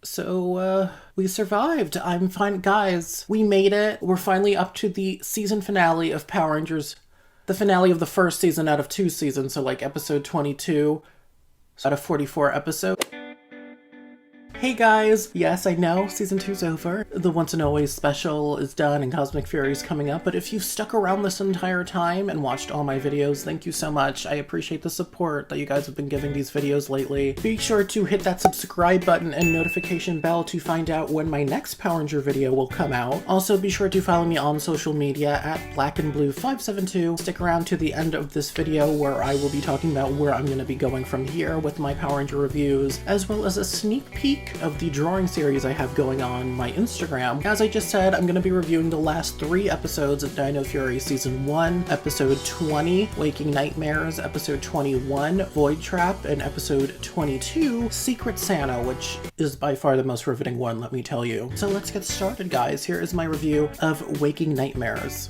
We survived. I'm fine. Guys, we made it. We're finally up to the season finale of Power Rangers. The finale of the first season out of 2 seasons, so like episode 22 out of 44 episodes. Hey guys! Yes, I know, season 2's over. The Once and Always special is done and Cosmic Fury is coming up, but if you've stuck around this entire time and watched all my videos, thank you so much. I appreciate the support that you guys have been giving these videos lately. Be sure to hit that subscribe button and notification bell to find out when my next Power Ranger video will come out. Also, be sure to follow me on social media at blackandblue572. Stick around to the end of this video where I will be talking about where I'm going to be going from here with my Power Ranger reviews, as well as a sneak peek of the drawing series I have going on my Instagram. As I just said, I'm going to be reviewing the last 3 episodes of Dino Fury Season 1, Episode 20, Waking Nightmares, Episode 21, Void Trap, and Episode 22, Secret Santa, which is by far the most riveting one, let me tell you. So let's get started, guys. Here is my review of Waking Nightmares.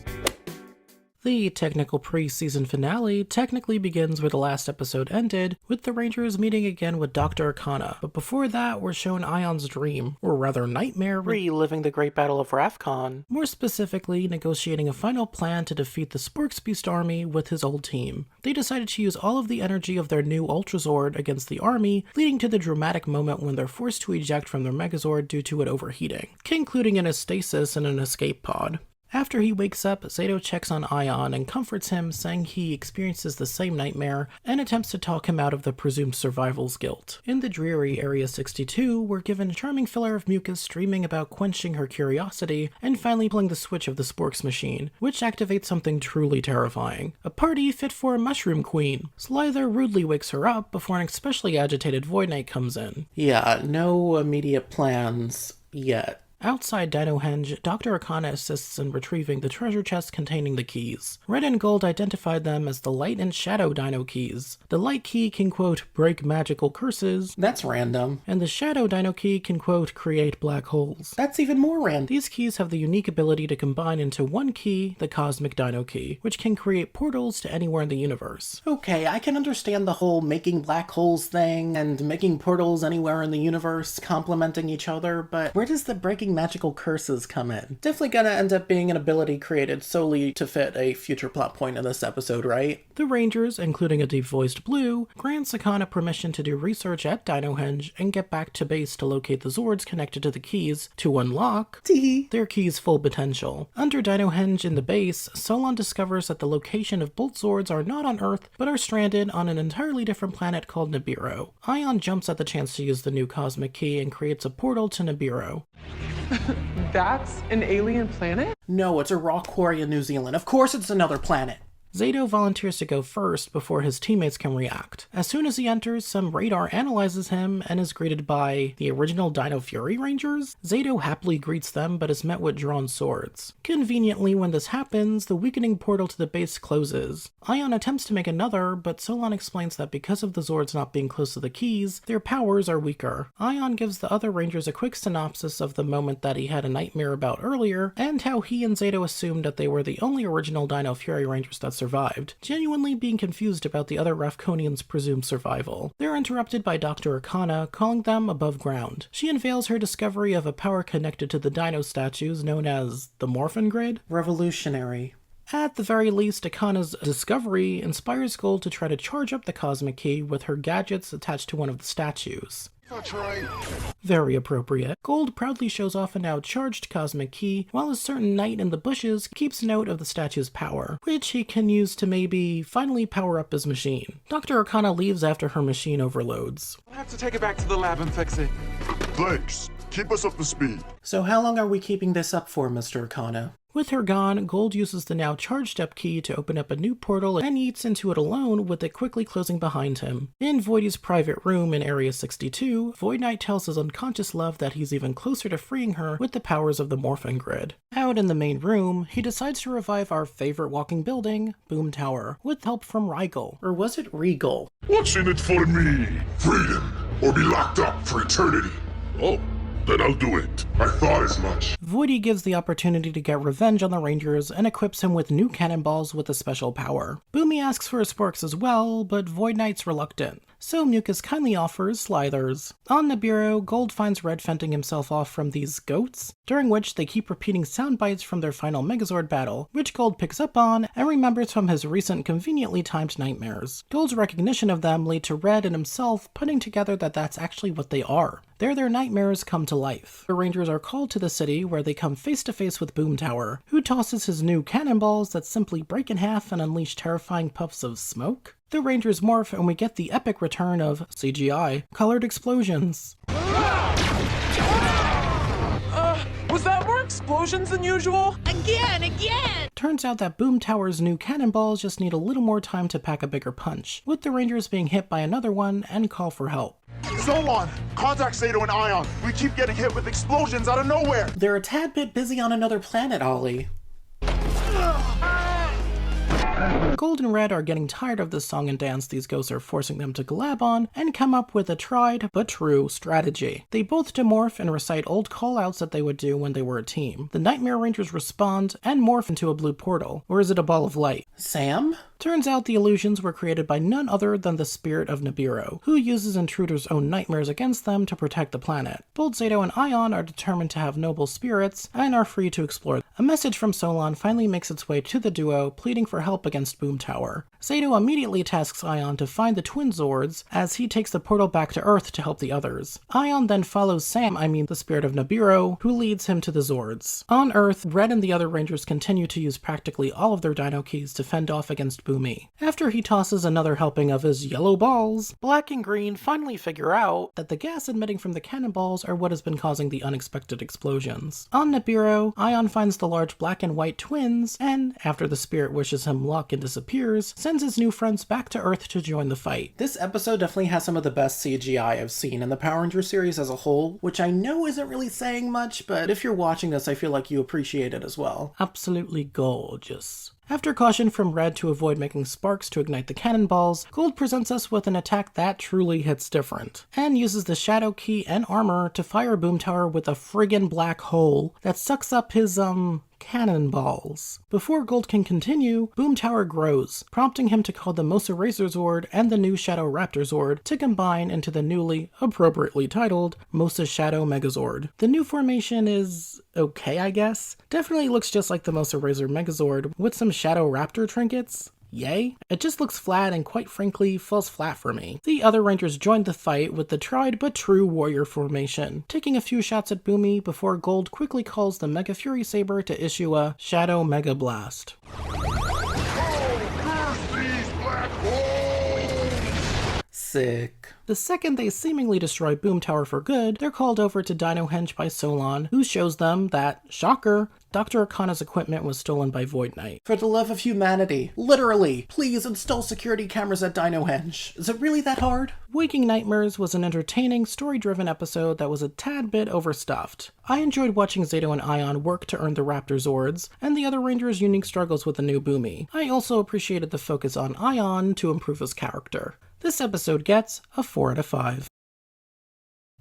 The technical pre-season finale technically begins where the last episode ended, with the Rangers meeting again with Dr. Arcana. But before that, we're shown Ion's dream, or rather nightmare, reliving the Great Battle of Rafcon. More specifically, negotiating a final plan to defeat the Sporks Beast army with his old team. They decided to use all of the energy of their new Ultrazord against the army, leading to the dramatic moment when they're forced to eject from their Megazord due to it overheating, concluding in a stasis in an escape pod. After he wakes up, Zato checks on Ion and comforts him, saying he experiences the same nightmare, and attempts to talk him out of the presumed survival's guilt. In the dreary Area 62, we're given a charming filler of Mucus dreaming about quenching her curiosity, and finally pulling the switch of the Sporks machine, which activates something truly terrifying. A party fit for a Mushroom Queen. Slither rudely wakes her up before an especially agitated Void Knight comes in. Yeah, no immediate plans yet. Outside Dinohenge, Dr. Arcana assists in retrieving the treasure chest containing the keys. Red and Gold identified them as the Light and Shadow Dino keys. The Light key can, quote, break magical curses. That's random. And the Shadow Dino key can, quote, create black holes. That's even more random. These keys have the unique ability to combine into one key, the Cosmic Dino key, which can create portals to anywhere in the universe. Okay, I can understand the whole making black holes thing and making portals anywhere in the universe complementing each other, but where does the breaking magical curses come in? Definitely gonna end up being an ability created solely to fit a future plot point in this episode, right? The Rangers, including a deep-voiced Blue, grants Sakana permission to do research at Dinohenge and get back to base to locate the Zords connected to the keys to unlock their keys' full potential. Under Dinohenge in the base, Solon discovers that the location of both Zords are not on Earth, but are stranded on an entirely different planet called Nibiru. Ion jumps at the chance to use the new Cosmic Key and creates a portal to Nibiru. That's an alien planet? No, it's a rock quarry in New Zealand. Of course it's another planet. Zato volunteers to go first before his teammates can react. As soon as he enters, some radar analyzes him and is greeted by the original Dino Fury Rangers. Zato happily greets them but is met with drawn swords. Conveniently, when this happens, the weakening portal to the base closes. Ion attempts to make another, but Solon explains that because of the Zords not being close to the keys, their powers are weaker. Ion gives the other Rangers a quick synopsis of the moment that he had a nightmare about earlier, and how he and Zato assumed that they were the only original Dino Fury Rangers that survived, genuinely being confused about the other Rafconians' presumed survival. They're interrupted by Dr. Arcana, calling them above ground. She unveils her discovery of a power connected to the Dino statues known as the Morphin Grid. Revolutionary. At the very least, Akana's discovery inspires Gold to try to charge up the Cosmic Key with her gadgets attached to one of the statues. That's right. Very appropriate. Gold proudly shows off a now charged Cosmic Key, while a certain knight in the bushes keeps note of the statue's power, which he can use to maybe finally power up his machine. Dr. Arcana leaves after her machine overloads. I'll have to take it back to the lab and fix it. Thanks. Keep us up to speed. So how long are we keeping this up for, Mr. Arcana? With her gone, Gold uses the now charged up key to open up a new portal and eats into it alone, with it quickly closing behind him. In Voidy's private room in Area 62, Void Knight tells his unconscious love that he's even closer to freeing her with the powers of the Morphin Grid. Out in the main room, he decides to revive our favorite walking building, Boom Tower, with help from Rigel. Or was it Regal? What's in it for me? Freedom, or be locked up for eternity. Oh, then I'll do it. I thought as much. Voidy gives the opportunity to get revenge on the Rangers and equips him with new cannonballs with a special power. Boomy asks for his Sporks as well, but Void Knight's reluctant. so Mucus kindly offers Slithers. On Nibiru, Gold finds Red fending himself off from these goats, during which they keep repeating sound bites from their final Megazord battle, which Gold picks up on and remembers from his recent conveniently timed nightmares. Gold's recognition of them lead to Red and himself putting together that that's actually what they are. They're their nightmares come to life. The Rangers are called to the city, where they come face to face with Boomtower, who tosses his new cannonballs that simply break in half and unleash terrifying puffs of smoke. The Rangers morph and we get the epic return of CGI colored explosions. Was that more explosions than usual? Again! Turns out that Boomtower's new cannonballs just need a little more time to pack a bigger punch, with the Rangers being hit by another one and call for help. Solon! Contact Zato and Ion! We keep getting hit with explosions out of nowhere! They're a tad bit busy on another planet, Ollie. Gold and Red are getting tired of this song and dance these ghosts are forcing them to collab on, and come up with a tried but true strategy. They both demorph and recite old callouts that they would do when they were a team. The Nightmare Rangers respond and morph into a blue portal. Or is it a ball of light? Sam? Turns out the illusions were created by none other than the spirit of Nibiru, who uses Intruder's own nightmares against them to protect the planet. Both Zato and Ion are determined to have noble spirits and are free to explore. A message from Solon finally makes its way to the duo, pleading for help against Boomtower. Zato immediately tasks Ion to find the twin Zords, as he takes the portal back to Earth to help the others. Ion then follows the spirit of Nibiru, who leads him to the Zords. On Earth, Red and the other Rangers continue to use practically all of their Dino keys to fend off against Boomy. After he tosses another helping of his yellow balls, Black and Green finally figure out that the gas emitting from the cannonballs are what has been causing the unexpected explosions. On Nibiru, Ion finds the large black and white twins, and after the spirit wishes him luck and disappears, sends his new friends back to Earth to join the fight. This episode definitely has some of the best CGI I've seen in the Power Rangers series as a whole, which I know isn't really saying much, but if you're watching this, I feel like you appreciate it as well. Absolutely gorgeous. After caution from Red to avoid making sparks to ignite the cannonballs, Gold presents us with an attack that truly hits different, and uses the Shadow Key and armor to fire Boomtower with a friggin' black hole that sucks up his, cannonballs. Before Gold can continue, Boomtower grows, prompting him to call the Mosa Razor Zord and the new Shadow Raptor Zord to combine into the newly, appropriately titled, Mosa Shadow Megazord. The new formation is okay, I guess. Definitely looks just like the Mosa Razor Megazord, with some Shadow Raptor trinkets. Yay? It just looks flat and quite frankly falls flat for me. The other Rangers joined the fight with the tried but true warrior formation, taking a few shots at Boomy before Gold quickly calls the Mega Fury Saber to issue a Shadow Mega Blast. Sick. The second they seemingly destroy Boomtower for good, they're called over to Dino Henge by Solon, who shows them that, shocker, Dr. Arcana's equipment was stolen by Void Knight. For the love of humanity, literally, please install security cameras at Dino Henge. Is it really that hard? Waking Nightmares was an entertaining, story-driven episode that was a tad bit overstuffed. I enjoyed watching Zato and Ion work to earn the Raptor Zords, and the other Rangers' unique struggles with the new Boomy. I also appreciated the focus on Ion to improve his character. This episode gets a 4 out of 5.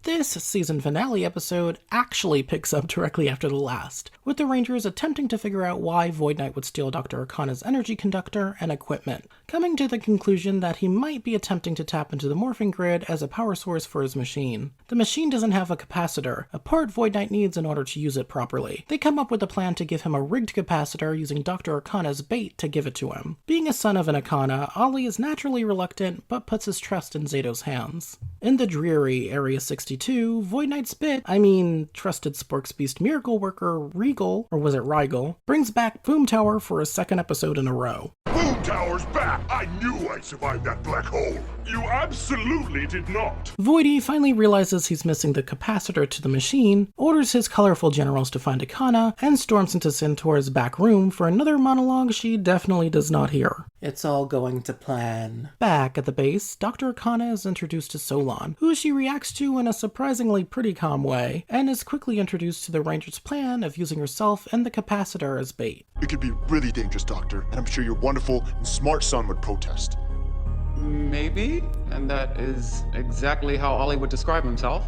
This season finale episode actually picks up directly after the last, with the Rangers attempting to figure out why Void Knight would steal Dr. Arcana's energy conductor and equipment, coming to the conclusion that he might be attempting to tap into the morphing grid as a power source for his machine. The machine doesn't have a capacitor, a part Void Knight needs in order to use it properly. They come up with a plan to give him a rigged capacitor using Dr. Arcana's bait to give it to him. Being a son of an Arcana, Ollie is naturally reluctant but puts his trust in Zato's hands. In the dreary Area 62, Void Knight's trusted Sporks Beast miracle worker Regal, or was it Rigel, brings back Boomtower for a second episode in a row. Boomtower's back! I knew I'd survive that black hole! You absolutely did not! Voidy finally realizes he's missing the capacitor to the machine, orders his colorful generals to find Arcana, and storms into Centaur's back room for another monologue she definitely does not hear. It's all going to plan. Back at the base, Dr. Arcana is introduced to Solon, who she reacts to in a surprisingly pretty calm way, and is quickly introduced to the Ranger's plan of using herself and the capacitor as bait. It could be really dangerous, Doctor, and I'm sure your wonderful and smart son would protest. Maybe, and that is exactly how Ollie would describe himself.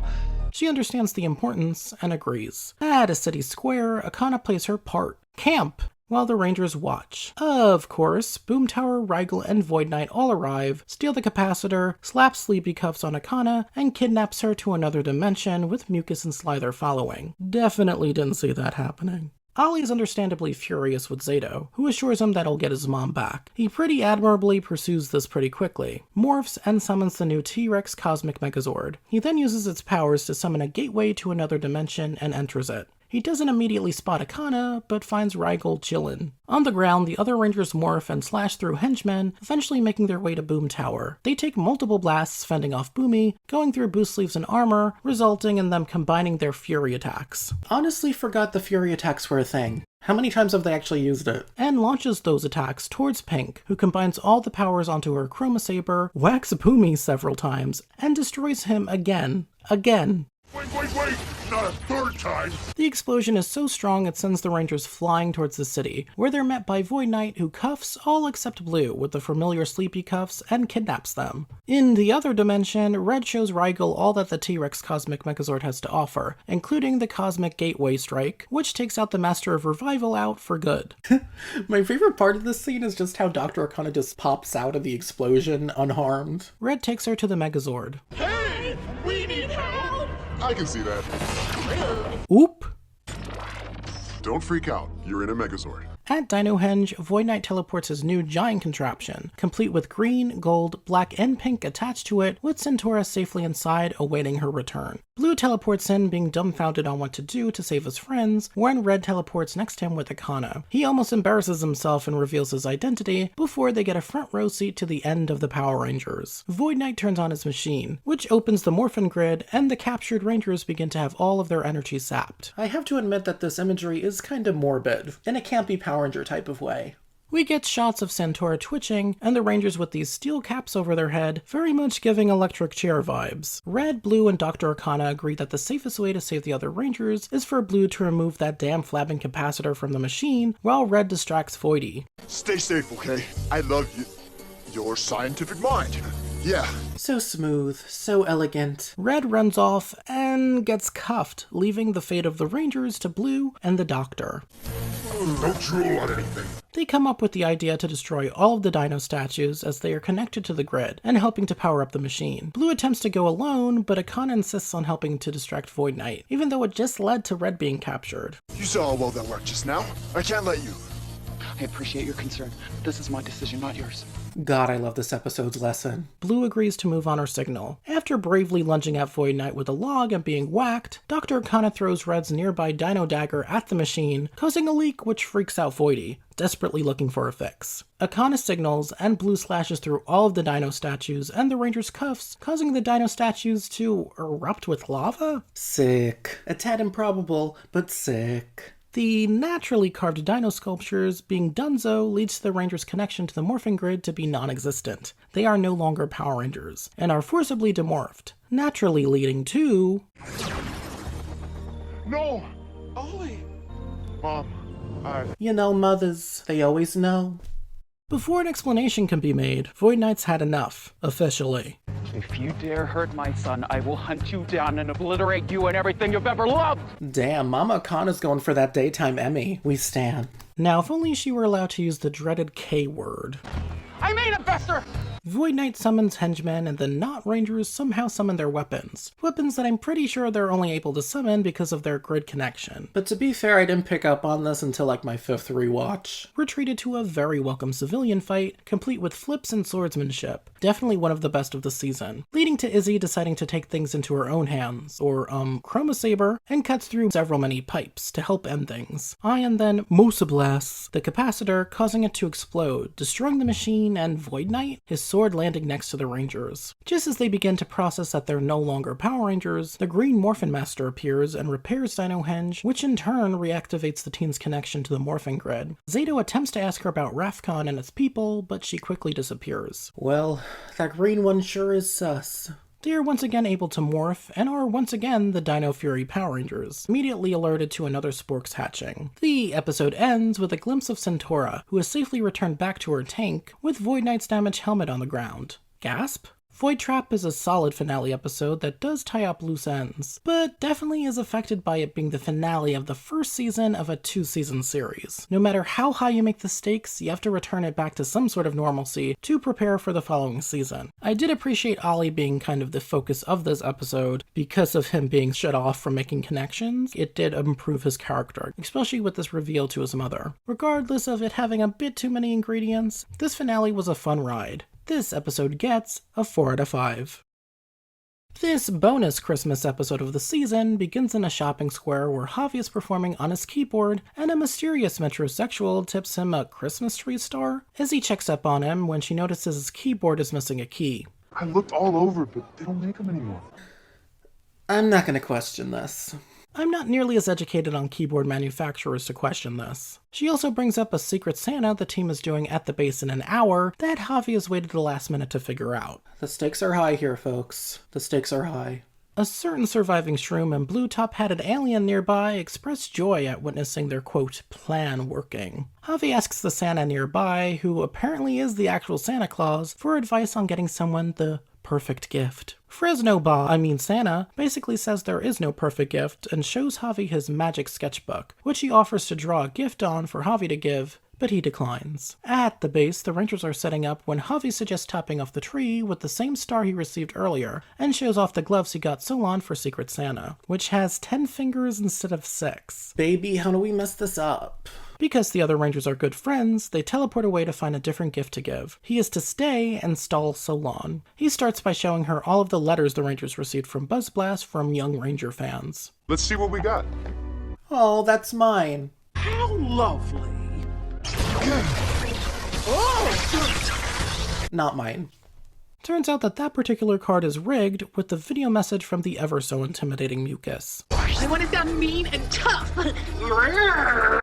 She understands the importance and agrees. At a city square, Arcana plays her part. Camp! while the Rangers watch. Of course, Boomtower, Rigel, and Void Knight all arrive, steal the capacitor, slap sleepy cuffs on Akana, and kidnaps her to another dimension with Mucus and Slither following. Definitely didn't see that happening. Ollie is understandably furious with Zato, who assures him that he'll get his mom back. He pretty admirably pursues this pretty quickly, morphs, and summons the new T-Rex Cosmic Megazord. He then uses its powers to summon a gateway to another dimension and enters it. He doesn't immediately spot Akana, but finds Rigel chillin'. On the ground, the other Rangers morph and slash through henchmen, eventually making their way to Boomtower. They take multiple blasts, fending off Boomy, going through boost sleeves and armor, resulting in them combining their Fury attacks. Honestly forgot the Fury attacks were a thing. How many times have they actually used it? And launches those attacks towards Pink, who combines all the powers onto her Chroma Saber, whacks Boomy several times, and destroys him again. Wait! Not a third time! The explosion is so strong it sends the Rangers flying towards the city, where they're met by Void Knight, who cuffs all except Blue with the familiar sleepy cuffs and kidnaps them. In the other dimension, Red shows Rigel all that the T-Rex Cosmic Megazord has to offer, including the Cosmic Gateway Strike, which takes out the Master of Revival out for good. My favorite part of this scene is just how Dr. Arcana just pops out of the explosion unharmed. Red takes her to the Megazord. Hey! We need help! I can see that. Oop! Don't freak out. You're in a Megazord. At Dino Henge, Void Knight teleports his new giant contraption, complete with green, gold, black, and pink attached to it, with Centaura safely inside, awaiting her return. Blue teleports in, being dumbfounded on what to do to save his friends, when Red teleports next to him with Akana. He almost embarrasses himself and reveals his identity before they get a front row seat to the end of the Power Rangers. Void Knight turns on his machine, which opens the Morphin Grid, and the captured Rangers begin to have all of their energy sapped. I have to admit that this imagery is kinda morbid, in a campy Power Ranger type of way. We get shots of Centaura twitching, and the Rangers with these steel caps over their head, very much giving electric chair vibes. Red, Blue, and Dr. Arcana agree that the safest way to save the other Rangers is for Blue to remove that damn flapping capacitor from the machine, while Red distracts Voidy. Stay safe, okay? I love you. Your scientific mind. Yeah. So smooth, so elegant. Red runs off and gets cuffed, leaving the fate of the Rangers to Blue and the Doctor. Don't drool on anything. They come up with the idea to destroy all of the Dino statues as they are connected to the grid and helping to power up the machine. Blue attempts to go alone, but Akana insists on helping to distract Void Knight, even though it just led to Red being captured. You saw how well that worked just now. I can't let you. I appreciate your concern, but this is my decision, not yours. God, I love this episode's lesson. Blue agrees to move on her signal. After bravely lunging at Void Knight with a log and being whacked, Dr. Arcana throws Red's nearby Dino Dagger at the machine, causing a leak which freaks out Voidy, desperately looking for a fix. Akana signals, and Blue slashes through all of the Dino statues and the Rangers' cuffs, causing the Dino statues to erupt with lava? Sick. A tad improbable, but sick. The naturally carved dino sculptures being donezo leads to the Rangers' connection to the morphing grid to be non-existent. They are no longer Power Rangers, and are forcibly demorphed, naturally leading to... No! Ollie! Mom, You know, mothers, they always know. Before an explanation can be made, Void Knight's had enough, officially. If you dare hurt my son, I will hunt you down and obliterate you and everything you've ever loved! Damn, Mama Akana's going for that daytime Emmy. We stan. Now, if only she were allowed to use the dreaded K-word. I mean it, Bester! Void Knight summons henchmen, and the not Rangers somehow summon their weapons. Weapons that I'm pretty sure they're only able to summon because of their grid connection. But to be fair, I didn't pick up on this until like my 5th rewatch. We're treated to a very welcome civilian fight, complete with flips and swordsmanship. Definitely one of the best of the season. Leading to Izzy deciding to take things into her own hands, or Chroma Saber, and cuts through several many pipes to help end things. Ion then Mosa blasts the capacitor, causing it to explode, destroying the machine, and Void Knight, his sword landing next to the Rangers. Just as they begin to process that they're no longer Power Rangers, the Green Morphin Master appears and repairs Dino Henge, which in turn reactivates the teen's connection to the morphing grid. Zato attempts to ask her about Rafcon and its people, but she quickly disappears. Well, that green one sure is sus. They are once again able to morph, and are once again the Dino Fury Power Rangers, immediately alerted to another Sporks hatching. The episode ends with a glimpse of Centaura, who has safely returned back to her tank, with Void Knight's damaged helmet on the ground. Gasp? Void Trap is a solid finale episode that does tie up loose ends, but definitely is affected by it being the finale of the first season of a 2-season series. No matter how high you make the stakes, you have to return it back to some sort of normalcy to prepare for the following season. I did appreciate Ollie being kind of the focus of this episode because of him being shut off from making connections. It did improve his character, especially with this reveal to his mother. Regardless of it having a bit too many ingredients, this finale was a fun ride. This episode gets a 4 out of 5. This bonus Christmas episode of the season begins in a shopping square where Javi is performing on his keyboard and a mysterious metrosexual tips him a Christmas tree star. Izzy checks up on him when she notices his keyboard is missing a key. I looked all over, but they don't make them anymore. I'm not gonna question this. I'm not nearly as educated on keyboard manufacturers to question this. She also brings up a Secret Santa the team is doing at the base in an hour that Javi has waited the last minute to figure out. The stakes are high here, folks. The stakes are high. A certain surviving shroom and blue top-hatted alien nearby express joy at witnessing their, quote, plan working. Javi asks the Santa nearby, who apparently is the actual Santa Claus, for advice on getting someone the perfect gift. Santa, basically says there is no perfect gift and shows Javi his magic sketchbook, which he offers to draw a gift on for Javi to give, but he declines. At the base, the Rangers are setting up when Javi suggests topping off the tree with the same star he received earlier, and shows off the gloves he got Solon for Secret Santa, which has 10 fingers instead of 6. Baby, how do we mess this up? Because the other Rangers are good friends, they teleport away to find a different gift to give. He is to stay and stall Solon. He starts by showing her all of the letters the Rangers received from BuzzBlast from young Ranger fans. Let's see what we got. Oh, that's mine. How lovely. Not mine. Turns out that particular card is rigged with the video message from the ever so intimidating Mucus. I want it done mean and tough.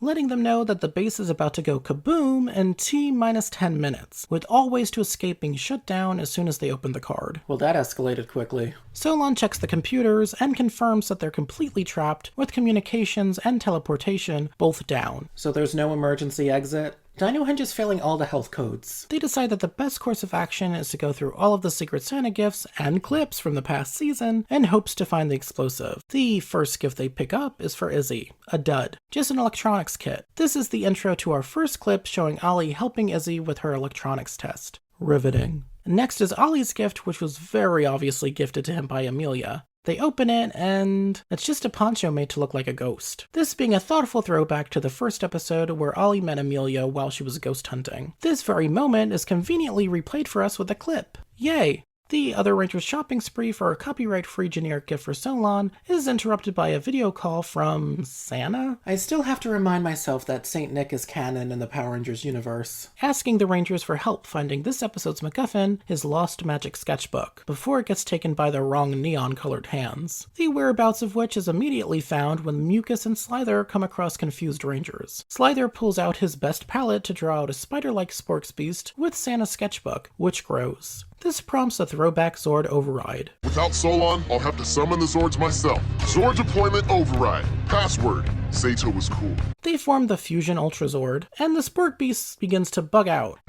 Letting them know that the base is about to go kaboom in T-minus 10 minutes, with all ways to escape being shut down as soon as they open the card. Well, that escalated quickly. Solon checks the computers and confirms that they're completely trapped, with communications and teleportation both down. So there's no emergency exit? Dino hinges failing all the health codes. They decide that the best course of action is to go through all of the Secret Santa gifts and clips from the past season in hopes to find the explosive. The first gift they pick up is for Izzy, a dud, just an electronics kit. This is the intro to our first clip showing Ollie helping Izzy with her electronics test. Riveting. Next is Ollie's gift, which was very obviously gifted to him by Amelia. They open it, and it's just a poncho made to look like a ghost. This being a thoughtful throwback to the first episode where Ollie met Amelia while she was ghost hunting. This very moment is conveniently replayed for us with a clip. Yay! The other Ranger's shopping spree for a copyright-free generic gift for Solon is interrupted by a video call from Santa? I still have to remind myself that Saint Nick is canon in the Power Rangers universe. Asking the Rangers for help finding this episode's MacGuffin, his lost magic sketchbook, before it gets taken by the wrong neon-colored hands. The whereabouts of which is immediately found when Mucus and Slither come across confused Rangers. Slither pulls out his best palette to draw out a spider-like sporks beast with Santa's sketchbook, which grows. This prompts a throwback Zord override. Without Solon, I'll have to summon the Zords myself. Zord deployment override. Password. Sato was cool. They form the Fusion Ultra Zord, and the Spork Beast begins to bug out.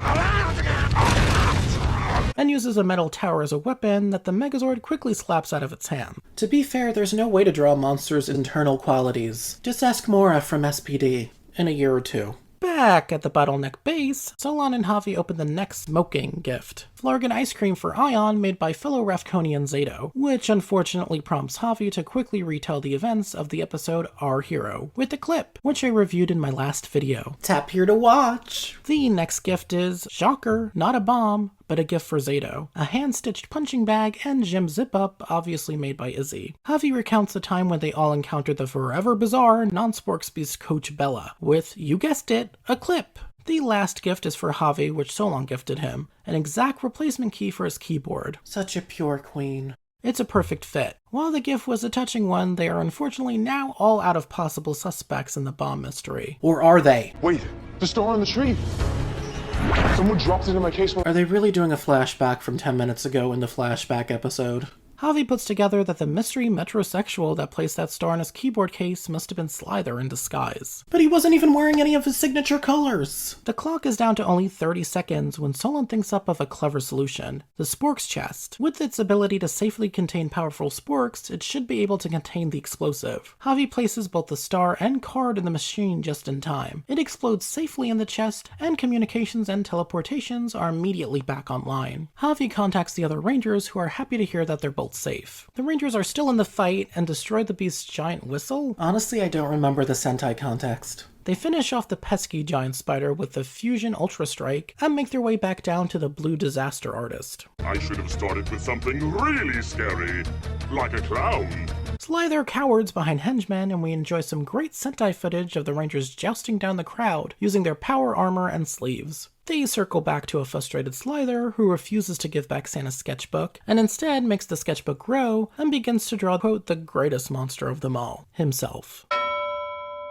And uses a metal tower as a weapon that the Megazord quickly slaps out of its hand. To be fair, there's no way to draw a monster's internal qualities. Just ask Mora from SPD in a year or two. Back at the bottleneck base, Solon and Javi open the next smoking gift. Flargan ice cream for Ion made by fellow Rafconian Zato, which unfortunately prompts Javi to quickly retell the events of the episode Our Hero, with a clip, which I reviewed in my last video. Tap here to watch! The next gift is, shocker, not a bomb, but a gift for Zato, a hand-stitched punching bag and gym zip-up, obviously made by Izzy. Javi recounts the time when they all encountered the forever bizarre non-Sporks Beast Coach Bella, with, you guessed it, a clip. The last gift is for Javi, which Solon gifted him, an exact replacement key for his keyboard. Such a pure queen. It's a perfect fit. While the gift was a touching one, they are unfortunately now all out of possible suspects in the bomb mystery. Or are they? Wait, the star on the tree. Someone dropped it in my case. Are they really doing a flashback from 10 minutes ago in the flashback episode? Javi puts together that the mystery metrosexual that placed that star in his keyboard case must have been Slither in disguise. But he wasn't even wearing any of his signature colors! The clock is down to only 30 seconds when Solon thinks up of a clever solution. The Sporks chest. With its ability to safely contain powerful sporks, it should be able to contain the explosive. Javi places both the star and card in the machine just in time. It explodes safely in the chest, and communications and teleportations are immediately back online. Javi contacts the other Rangers, who are happy to hear that they're both safe. The Rangers are still in the fight and destroy the beast's giant whistle. Honestly, I don't remember the Sentai context. They finish off the pesky giant spider with the Fusion Ultra Strike and make their way back down to the Blue Disaster Artist. I should have started with something really scary, like a clown. Slither cowards behind henchmen, and we enjoy some great Sentai footage of the Rangers jousting down the crowd using their power armor and sleeves. They circle back to a frustrated Slither who refuses to give back Santa's sketchbook, and instead makes the sketchbook grow and begins to draw, quote, the greatest monster of them all, himself.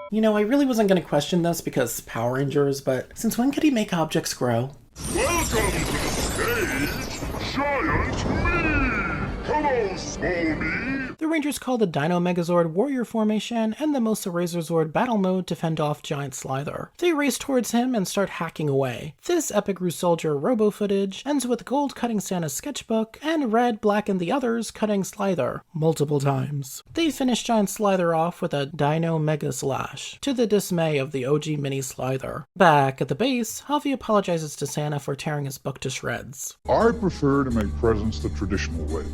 You know, I really wasn't going to question this because Power Rangers, but since when could he make objects grow? Welcome to the stage, Giant Me! Hello, Small Me! The Rangers call the Dino Megazord Warrior Formation and the Mosa Razor Battle Mode to fend off Giant Slither. They race towards him and start hacking away. This epic Soldier robo footage ends with Gold cutting Santa's sketchbook and Red, Black, and the others cutting Slither multiple times. They finish Giant Slither off with a Dino Mega Slash, to the dismay of the OG Mini Slither. Back at the base, Javi apologizes to Santa for tearing his book to shreds. I prefer to make presents the traditional way,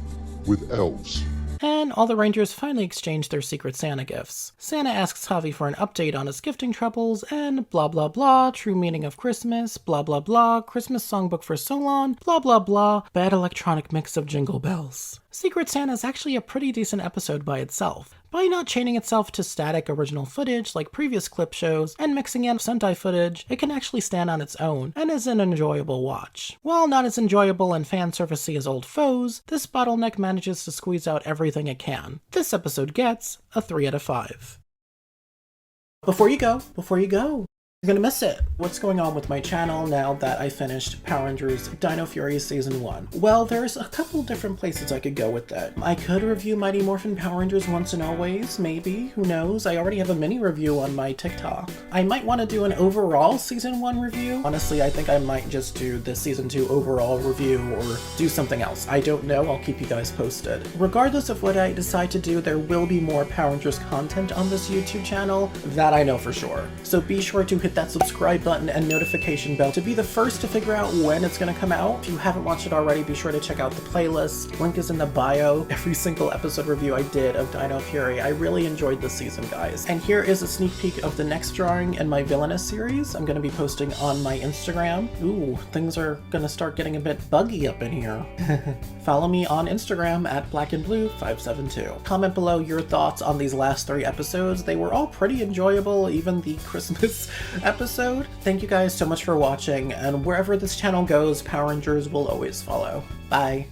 with elves. And all the Rangers finally exchange their Secret Santa gifts. Santa asks Javi for an update on his gifting troubles, and blah blah blah, true meaning of Christmas, blah blah blah, Christmas songbook for Solon, blah blah blah, bad electronic mix of jingle bells. Secret Santa is actually a pretty decent episode by itself. By not chaining itself to static original footage like previous clip shows and mixing in Sentai footage, it can actually stand on its own and is an enjoyable watch. While not as enjoyable and fan servicey as Old Foes, this bottleneck manages to squeeze out everything it can. This episode gets a 3 out of 5. Before you go, you're gonna miss it. What's going on with my channel now that I finished Power Rangers Dino Fury Season 1? Well, there's a couple different places I could go with that. I could review Mighty Morphin Power Rangers Once and Always, maybe, who knows? I already have a mini review on my TikTok. I might want to do an overall Season 1 review. Honestly, I think I might just do the Season 2 overall review or do something else. I don't know, I'll keep you guys posted. Regardless of what I decide to do, there will be more Power Rangers content on this YouTube channel, that I know for sure. So be sure to hit that subscribe button and notification bell to be the first to figure out when it's going to come out. If you haven't watched it already, be sure to check out the playlist. Link is in the bio. Every single episode review I did of Dino Fury. I really enjoyed this season, guys. And here is a sneak peek of the next drawing in my Villainous series. I'm going to be posting on my Instagram. Ooh, things are going to start getting a bit buggy up in here. Follow me on Instagram at blackandblue572. Comment below your thoughts on these last 3 episodes. They were all pretty enjoyable, even the Christmas episode. Thank you guys so much for watching, and wherever this channel goes, Power Rangers will always follow. Bye.